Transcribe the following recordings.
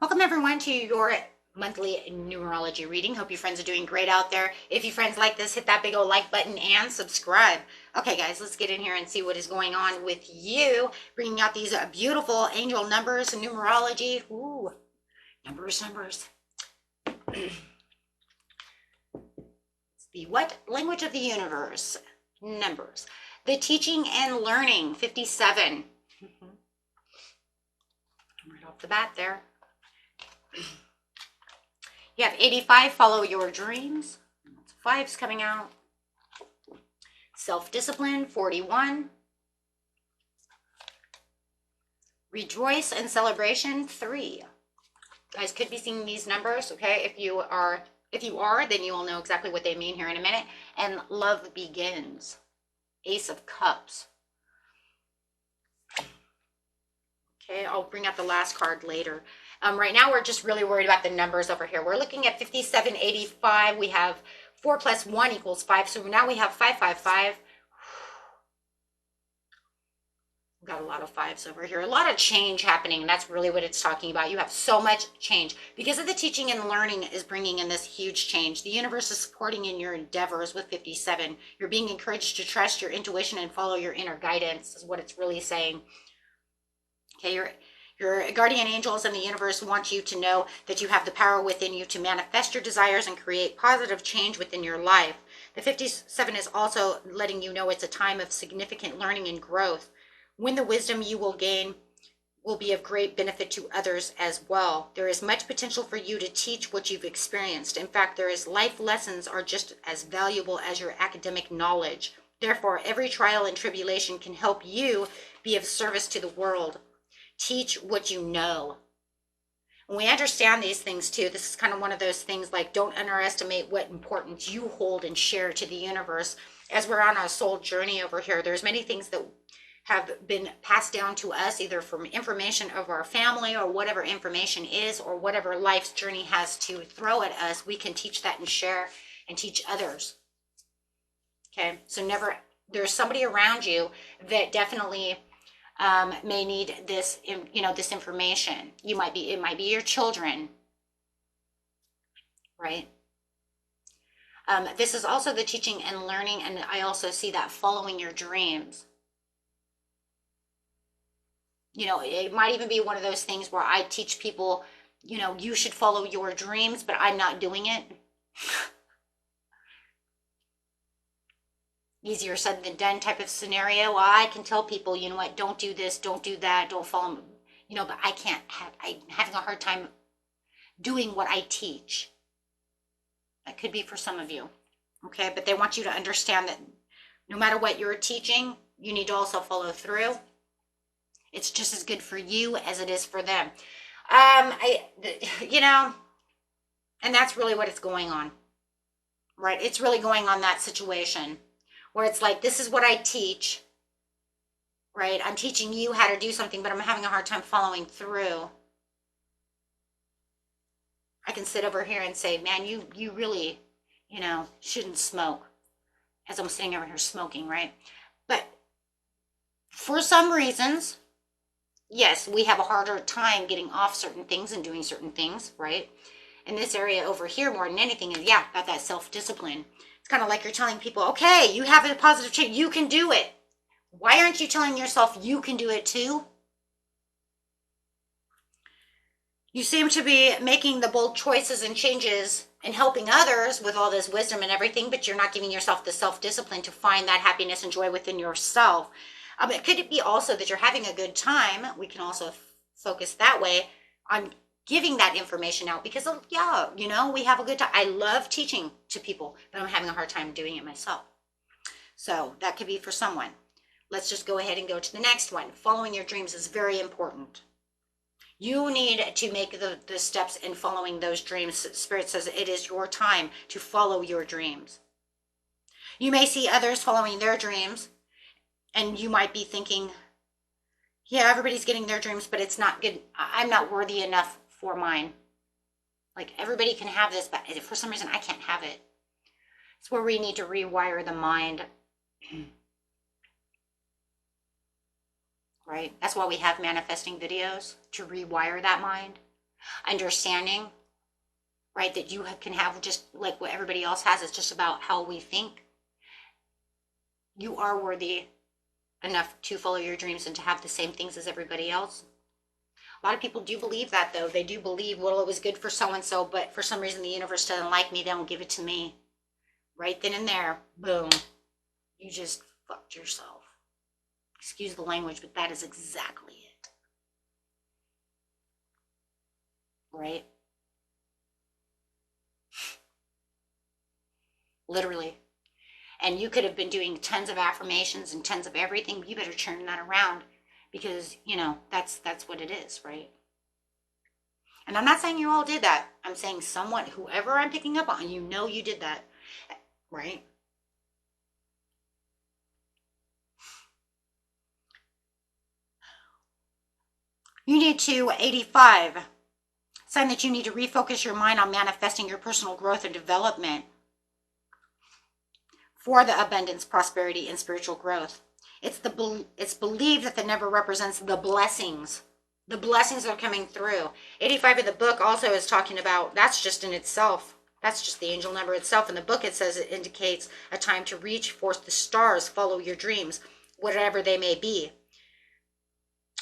Welcome everyone to your monthly numerology reading. Hope you friends are doing great out there. If you friends like this, hit that big old like button and subscribe. Okay guys, let's get in here and see what is going on with you. Bringing out these beautiful angel numbers and numerology. Ooh, numbers. It's the what language of the universe? Numbers. The teaching and learning, 57. Right off the bat there. You have 85, follow your dreams. Fives coming out. Self-discipline, 41. Rejoice and celebration, 3. You guys could be seeing these numbers, okay? If you are, then you will know exactly what they mean here in a minute. And love begins. Ace of Cups. Okay, I'll bring out the last card later. Right now, we're just really worried about the numbers over here. We're looking at 5785. We have 4 plus 1 equals 5. So now we have 555. We've got a lot of fives over here. A lot of change happening. And that's really what it's talking about. You have so much change. Because of the teaching and learning is bringing in this huge change. The universe is supporting in your endeavors with 57. You're being encouraged to trust your intuition and follow your inner guidance is what it's really saying. Okay, your guardian angels and the universe want you to know that you have the power within you to manifest your desires and create positive change within your life. The 57 is also letting you know it's a time of significant learning and growth. When the wisdom you will gain will be of great benefit to others as well. There is much potential for you to teach what you've experienced. In fact, life lessons are just as valuable as your academic knowledge. Therefore, every trial and tribulation can help you be of service to the world. Teach what you know. When we understand these things too, this is kind of one of those things like don't underestimate what importance you hold and share to the universe. As we're on our soul journey over here, there's many things that have been passed down to us, either from information of our family or whatever information is, or whatever life's journey has to throw at us. We can teach that and share and teach others. Okay, so there's somebody around you that definitely may need this, this information. It might be your children, right? This is also the teaching and learning, and I also see that following your dreams. It might even be one of those things where I teach people, you should follow your dreams, but I'm not doing it. Easier said than done type of scenario. Well, I can tell people, you know what, don't do this, don't do that, don't follow, but I'm having a hard time doing what I teach. That could be for some of you, okay? But they want you to understand that no matter what you're teaching, you need to also follow through. It's just as good for you as it is for them. And that's really what it's going on, right? It's really going on that situation where it's like, this is what I teach, right? I'm teaching you how to do something, but I'm having a hard time following through. I can sit over here and say, man, you really, shouldn't smoke, as I'm sitting over here smoking, right? But for some reasons, yes, we have a harder time getting off certain things and doing certain things, right? And this area over here, more than anything, is, about that self-discipline. It's kind of like you're telling people, okay, you have a positive change, you can do it. Why aren't you telling yourself you can do it too? You seem to be making the bold choices and changes and helping others with all this wisdom and everything, but you're not giving yourself the self-discipline to find that happiness and joy within yourself. It could be also that you're having a good time. We can also focus that way on giving that information out because, we have a good time. I love teaching to people, but I'm having a hard time doing it myself. So that could be for someone. Let's just go ahead and go to the next one. Following your dreams is very important. You need to make the steps in following those dreams. Spirit says it is your time to follow your dreams. You may see others following their dreams, and you might be thinking, yeah, everybody's getting their dreams, but it's not good. I'm not worthy enough for mine. Like, everybody can have this, but for some reason I can't have it. It's where we need to rewire the mind. Right? That's why we have manifesting videos, to rewire that mind. understanding, right, that you can have just like what everybody else has. It's just about how we think. You are worthy enough to follow your dreams and to have the same things as everybody else. A lot of people do believe that, though. They do believe, well, it was good for so and so, but for some reason the universe doesn't like me. They don't give it to me. Right then and there, boom, you just fucked yourself. Excuse the language, but that is exactly it. Right? Literally. And you could have been doing tons of affirmations and tons of everything. You better turn that around, because, you know, that's what it is, right? And I'm not saying you all did that. I'm saying somewhat, whoever I'm picking up on, you know you did that, right? You need to, 85, sign that you need to refocus your mind on manifesting your personal growth and development for the abundance, prosperity, and spiritual growth. It's believed that the number represents the blessings. The blessings are coming through. 85 of the book also is talking about, that's just in itself. That's just the angel number itself. In the book, it says it indicates a time to reach for the stars, follow your dreams, whatever they may be.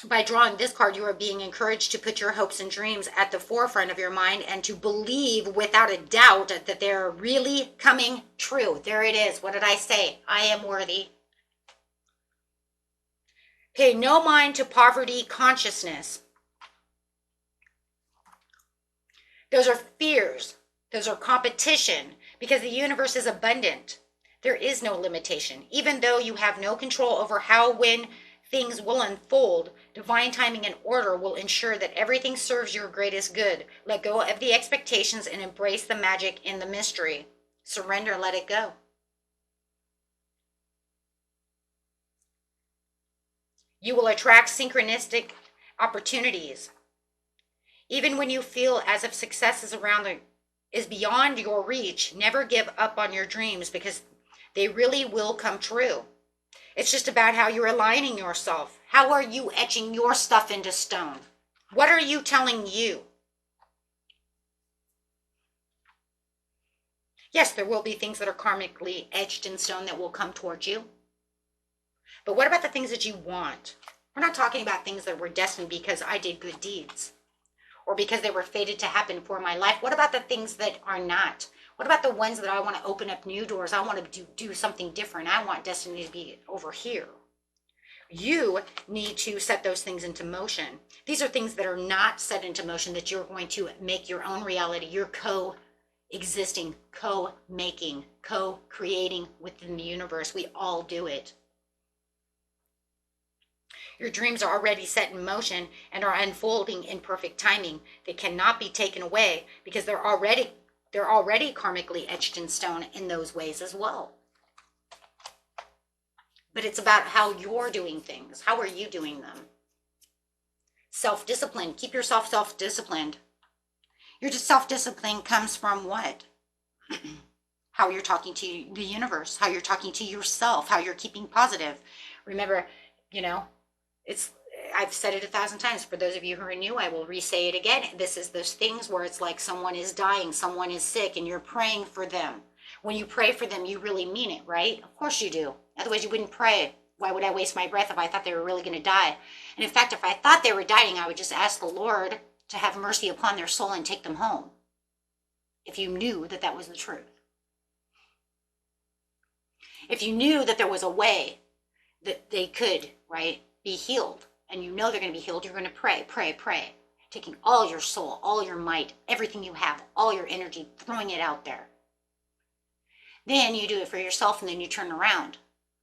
By drawing this card, you are being encouraged to put your hopes and dreams at the forefront of your mind and to believe without a doubt that they're really coming true. There it is. What did I say? I am worthy. Pay no mind to poverty consciousness. Those are fears. Those are competition, because the universe is abundant. There is no limitation. Even though you have no control over how, when things will unfold, divine timing and order will ensure that everything serves your greatest good. Let go of the expectations and embrace the magic in the mystery. Surrender, let it go. You will attract synchronistic opportunities. Even when you feel as if success is beyond your reach, never give up on your dreams, because they really will come true. It's just about how you're aligning yourself. How are you etching your stuff into stone? What are you telling you? Yes, there will be things that are karmically etched in stone that will come towards you. But what about the things that you want? We're not talking about things that were destined because I did good deeds or because they were fated to happen for my life. What about the things that are not? What about the ones that I want to open up new doors? I want to do something different. I want destiny to be over here. You need to set those things into motion. These are things that are not set into motion that you're going to make your own reality. You're co-existing, co-making, co-creating within the universe. We all do it. Your dreams are already set in motion and are unfolding in perfect timing. They cannot be taken away because they're already karmically etched in stone in those ways as well. But it's about how you're doing things. How are you doing them? Self-discipline. Keep yourself self-disciplined. Your self-discipline comes from what? How you're talking to the universe, how you're talking to yourself, how you're keeping positive. Remember, I've said it 1,000 times. For those of you who are new, I will re-say it again. This is those things where it's like someone is dying, someone is sick, and you're praying for them. When you pray for them, you really mean it, right? Of course you do. Otherwise, you wouldn't pray. Why would I waste my breath if I thought they were really going to die? And in fact, if I thought they were dying, I would just ask the Lord to have mercy upon their soul and take them home. If you knew that that was the truth. If you knew that there was a way that they could, right, be healed, and you know they're going to be healed, you're going to pray, pray, pray, taking all your soul, all your might, everything you have, all your energy, throwing it out there. Then you do it for yourself, and then you turn around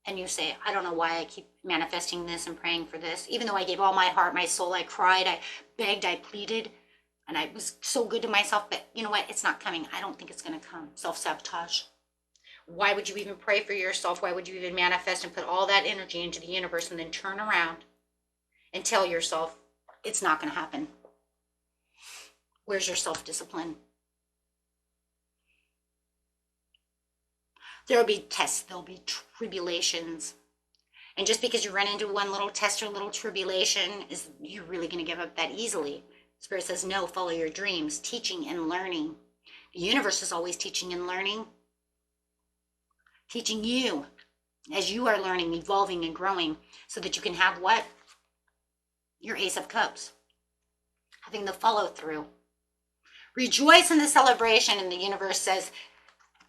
and you say, I don't know why I keep manifesting this and praying for this. Even though I gave all my heart, my soul, I cried, I begged, I pleaded, and I was so good to myself, but you know what? It's not coming. I don't think it's going to come. Self-sabotage. Why would you even pray for yourself? Why would you even manifest and put all that energy into the universe and then turn around and tell yourself it's not going to happen? Where's your self-discipline? There will be tests, there'll be tribulations. And just because you run into one little test or little tribulation, is you're really going to give up that easily? Spirit says, no, follow your dreams, teaching and learning. The universe is always teaching and learning. Teaching you as you are learning, evolving, and growing so that you can have what? Your Ace of Cups. Having the follow through. Rejoice in the celebration, and the universe says,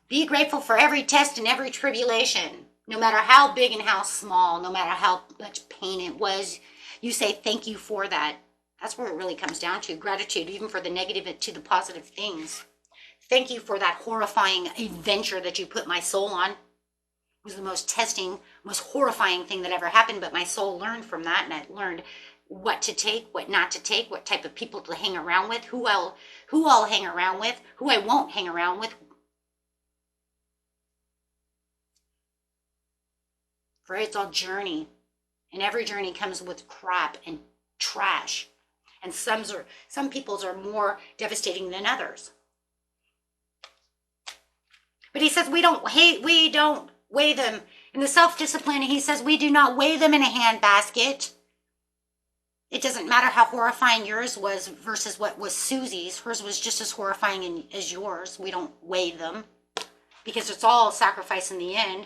be grateful for every test and every tribulation. No matter how big and how small, no matter how much pain it was, you say thank you for that. That's where it really comes down to. Gratitude, even for the negative to the positive things. Thank you for that horrifying adventure that you put my soul on. It was the most testing, most horrifying thing that ever happened, but my soul learned from that, and I learned what to take, what not to take, what type of people to hang around with, who I'll hang around with, who I won't hang around with. For it's all journey, and every journey comes with crap and trash. And some people's are more devastating than others. But he says we don't weigh them in the self-discipline. He says we do not weigh them in a handbasket. It doesn't matter how horrifying yours was versus what was Susie's. Hers was just as horrifying as yours. We don't weigh them because it's all sacrifice in the end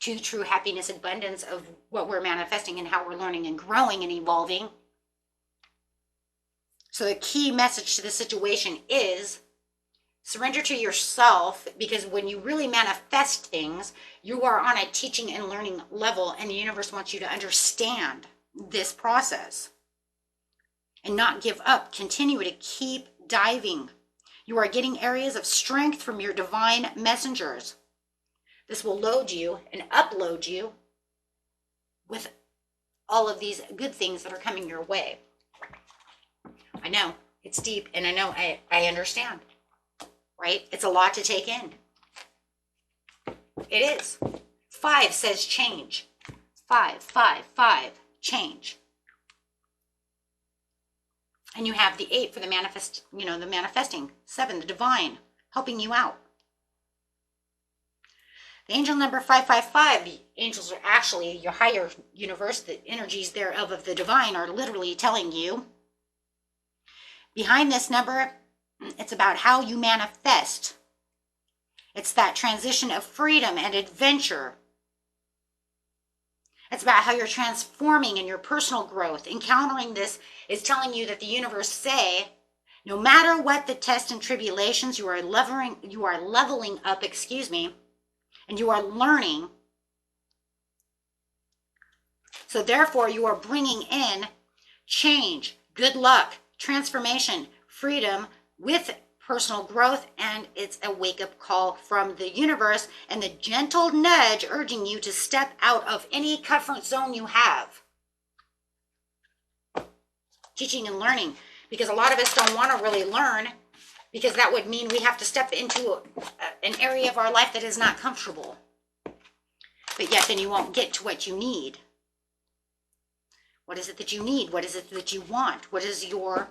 to true happiness, abundance of what we're manifesting and how we're learning and growing and evolving. So the key message to the situation is surrender to yourself, because when you really manifest things, you are on a teaching and learning level, and the universe wants you to understand this process and not give up. Continue to keep diving. You are getting areas of strength from your divine messengers. This will load you and upload you with all of these good things that are coming your way. I know it's deep, and I know I understand, right? It's a lot to take in. It is. 5 says change. 5, 5, 5, change. And you have the 8 for the the manifesting. 7, the divine, helping you out. The angel number 555, the angels are actually your higher universe, the energies thereof of the divine are literally telling you. Behind this number, it's about how you manifest. It's that transition of freedom and adventure. It's about how you're transforming in your personal growth. Encountering this is telling you that the universe say, no matter what the tests and tribulations, you are leveling up, and you are learning. So therefore, you are bringing in change, good luck, transformation, freedom with personal growth, and it's a wake-up call from the universe and the gentle nudge urging you to step out of any comfort zone you have. Teaching and learning, because a lot of us don't want to really learn, because that would mean we have to step into an area of our life that is not comfortable. But yet then you won't get to what you need. What is it that you need? What is it that you want? What is your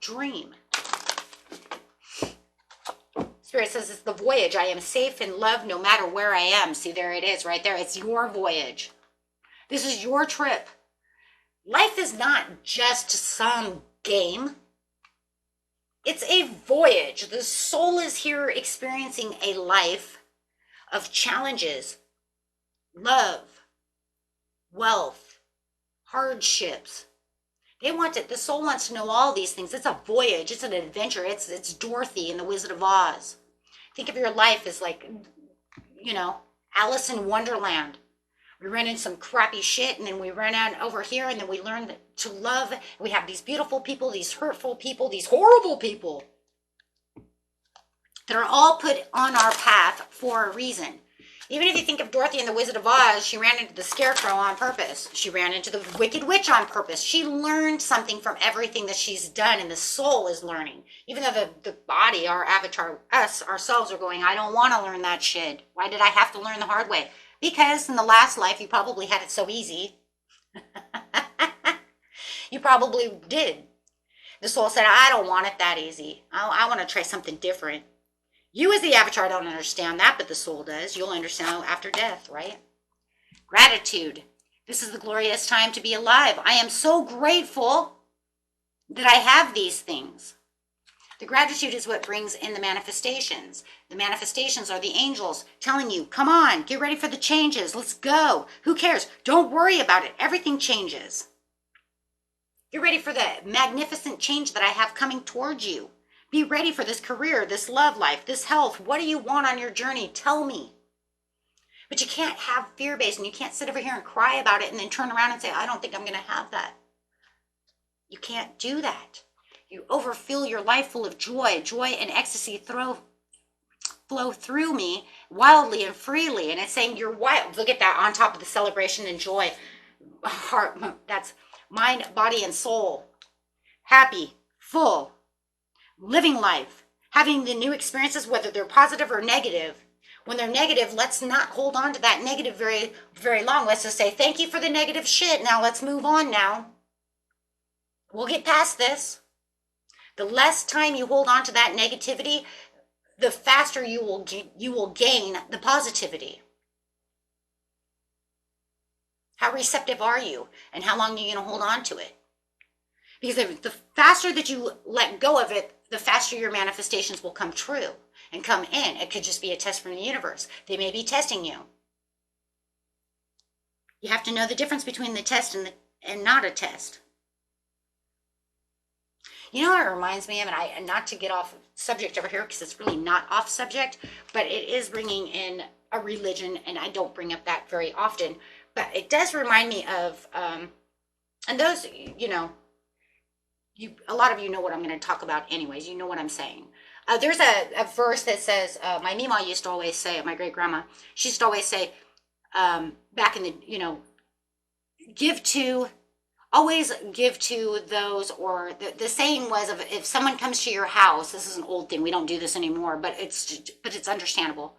dream? Spirit says it's the voyage. I am safe in love no matter where I am. See, there it is right there. It's your voyage. This is your trip. Life is not just some game. It's a voyage. The soul is here experiencing a life of challenges, love, wealth, hardships. The soul wants to know all these things. It's a voyage. It's an adventure. It's Dorothy in The Wizard of Oz. Think of your life as like, Alice in Wonderland. We run into some crappy shit, and then we run out over here, and then we learn to love. We have these beautiful people, these hurtful people, these horrible people that are all put on our path for a reason. Even if you think of Dorothy in The Wizard of Oz, she ran into the Scarecrow on purpose. She ran into the Wicked Witch on purpose. She learned something from everything that she's done, and the soul is learning. Even though the body, our avatar, us, ourselves are going, I don't want to learn that shit. Why did I have to learn the hard way? Because in the last life, you probably had it so easy. You probably did. The soul said, I don't want it that easy. I want to try something different. You as the avatar don't understand that, but the soul does. You'll understand after death, right? Gratitude. This is the glorious time to be alive. I am so grateful. that I have these things. The gratitude is what brings in the manifestations. The manifestations are the angels telling you, come on, get ready for the changes. Let's go. Who cares? Don't worry about it. Everything changes. Get ready for the magnificent change that I have coming towards you. Be ready for this career, this love life, this health. What do you want on your journey? Tell me. But you can't have fear-based, and you can't sit over here and cry about it and then turn around and say, I don't think I'm going to have that. You can't do that. You overfill your life full of joy. Joy and ecstasy flow through me wildly and freely. And it's saying you're wild. Look at that on top of the celebration and joy. Heart, that's mind, body, and soul. Happy, full, living life, having the new experiences, whether they're positive or negative. When they're negative, let's not hold on to that negative very, very long. Let's just say, thank you for the negative shit. Now let's move on now. We'll get past this. The less time you hold on to that negativity, the faster you will gain the positivity. How receptive are you? And how long are you going to hold on to it? Because the faster that you let go of it, the faster your manifestations will come true and come in. It could just be a test from the universe. They may be testing you. You have to know the difference between the test and not a test. You know what it reminds me of, and not to get off subject over here because it's really not off subject, but it is bringing in a religion, and I don't bring up that very often, but it does remind me of, and those, a lot of you know what I'm going to talk about anyways. You know what I'm saying. There's a verse that says, my Mima used to always say, my great grandma, she used to always say, back in the, always give to those, or the saying was, if someone comes to your house, this is an old thing, we don't do this anymore, but it's understandable.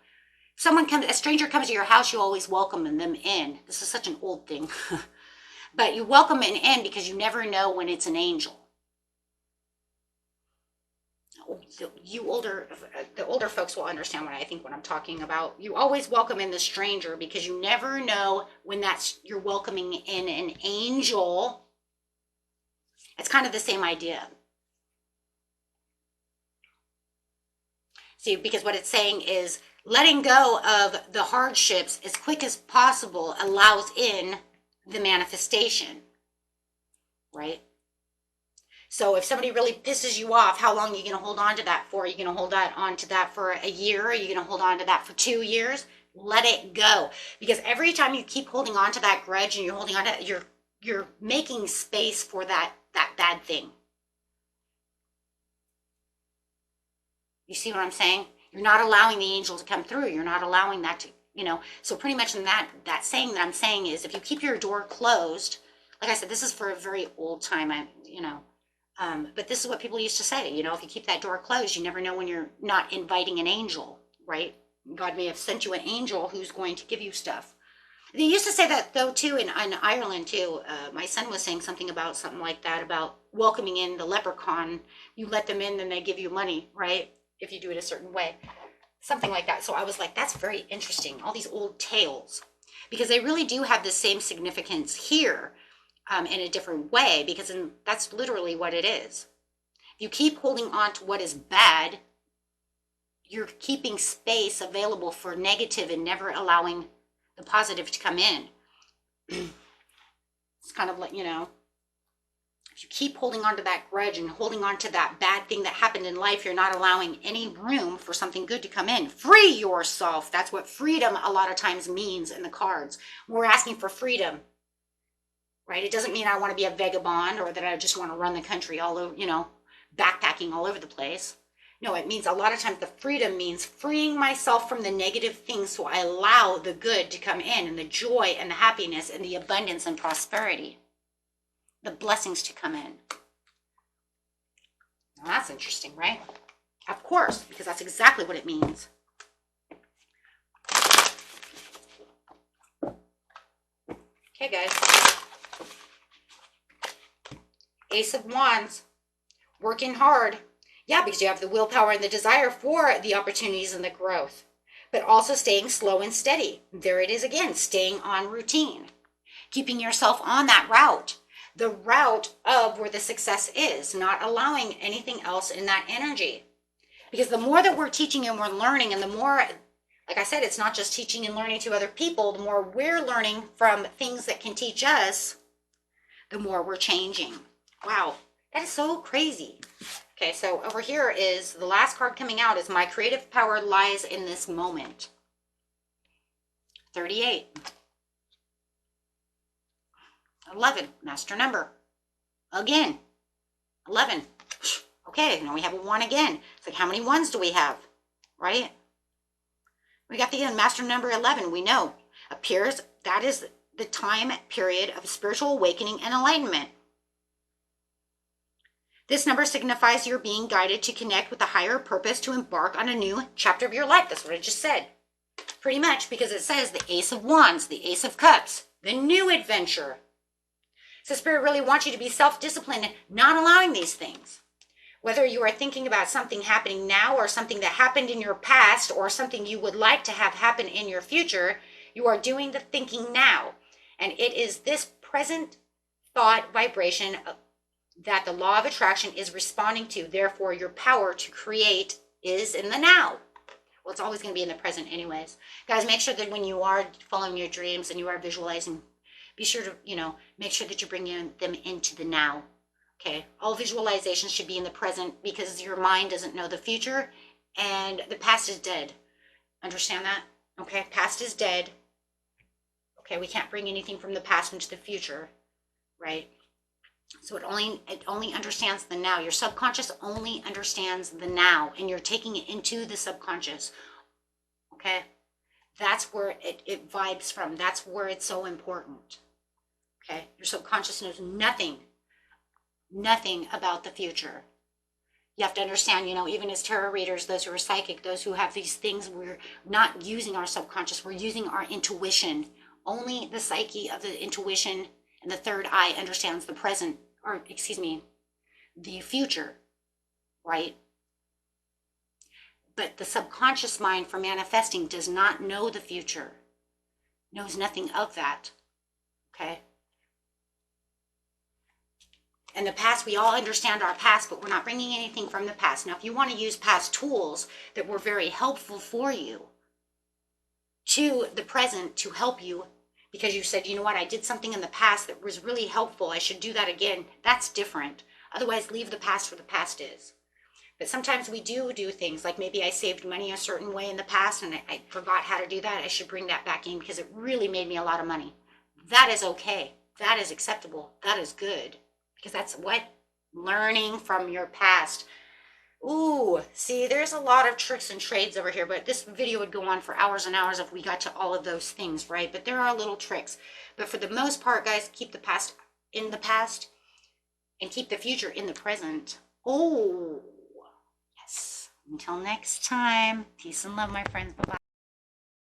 If a stranger comes to your house, you always welcome them in. This is such an old thing. But you welcome them in because you never know when it's an angel. The older folks will understand what I'm talking about. You always welcome in the stranger because you never know when you're welcoming in an angel. It's kind of the same idea. See, because what it's saying is letting go of the hardships as quick as possible allows in the manifestation, right? So if somebody really pisses you off, how long are you going to hold on to that for? Are you going to hold on to that for a year? Are you going to hold on to that for 2 years? Let it go. Because every time you keep holding on to that grudge and you're holding on to it, you're making space for that bad thing. You see what I'm saying? You're not allowing the angel to come through. You're not allowing that to, So pretty much in that saying that I'm saying is, if you keep your door closed, like I said, this is for a very old time, but this is what people used to say, if you keep that door closed, you never know when you're not inviting an angel, right? God may have sent you an angel who's going to give you stuff. They used to say that, though, too, in Ireland, too. My son was saying something like that, about welcoming in the leprechaun. You let them in, then they give you money, right? If you do it a certain way. Something like that. So I was like, that's very interesting. All these old tales. Because they really do have the same significance here. In a different way, because that's literally what it is. If you keep holding on to what is bad, you're keeping space available for negative and never allowing the positive to come in. It's kind of like, if you keep holding on to that grudge and holding on to that bad thing that happened in life, you're not allowing any room for something good to come in. Free yourself. That's what freedom a lot of times means in the cards. We're asking for freedom. Right? It doesn't mean I want to be a vagabond or that I just want to run the country all over, backpacking all over the place. No, it means a lot of times the freedom means freeing myself from the negative things so I allow the good to come in, and the joy and the happiness and the abundance and prosperity, the blessings to come in. Now that's interesting, right? Of course, because that's exactly what it means. Okay, guys. Ace of Wands, working hard. Yeah, because you have the willpower and the desire for the opportunities and the growth, but also staying slow and steady. There it is again, staying on routine, keeping yourself on that route. the route of where the success is, not allowing anything else in that energy. Because the more that we're teaching and we're learning, and the more, like I said, it's not just teaching and learning to other people, the more we're learning from things that can teach us, the more we're changing. Wow, that is so crazy. Okay, so over here is the last card coming out is my creative power lies in this moment. 38. 11, master number. Again, 11. Okay, now we have a 1 again. It's like, how many 1s do we have? Right? We got the master number 11. We know. Appears, that is the time period of spiritual awakening and enlightenment. This number signifies you're being guided to connect with a higher purpose to embark on a new chapter of your life. That's what I just said. Pretty much, because it says the Ace of Wands, the Ace of Cups, the new adventure. So Spirit really wants you to be self-disciplined, not allowing these things. Whether you are thinking about something happening now or something that happened in your past or something you would like to have happen in your future, you are doing the thinking now. And it is this present thought vibration that the law of attraction is responding to. Therefore, your power to create is in the now. Well, it's always going to be in the present anyways. Guys, make sure that when you are following your dreams and you are visualizing, be sure to, make sure that you bring them into the now. Okay, all visualizations should be in the present because your mind doesn't know the future and the past is dead. Understand that? Okay, past is dead. Okay, we can't bring anything from the past into the future, right? So it only understands the now. Your subconscious only understands the now, and you're taking it into the subconscious. Okay, that's where it vibes from. That's where it's so important. Okay, your subconscious knows nothing about the future. You have to understand, even as tarot readers, those who are psychic, those who have these things, we're not using our subconscious, we're using our intuition. Only the psyche of the intuition and the third eye understands the present, the future, right? But the subconscious mind for manifesting does not know the future, knows nothing of that, okay? In the past, we all understand our past, but we're not bringing anything from the past. Now, if you want to use past tools that were very helpful for you to the present to help you, because you said, you know what, I did something in the past that was really helpful, I should do that again, that's different. Otherwise, leave the past where the past is. But sometimes we do things like maybe I saved money a certain way in the past and I forgot how to do that. I should bring that back in because it really made me a lot of money. That is okay. That is acceptable. That is good. Because that's what? Learning from your past. Ooh, see, there's a lot of tricks and trades over here, but this video would go on for hours and hours if we got to all of those things, right? But there are little tricks. But for the most part, guys, keep the past in the past and keep the future in the present. Oh, yes. Until next time, peace and love, my friends. Bye-bye.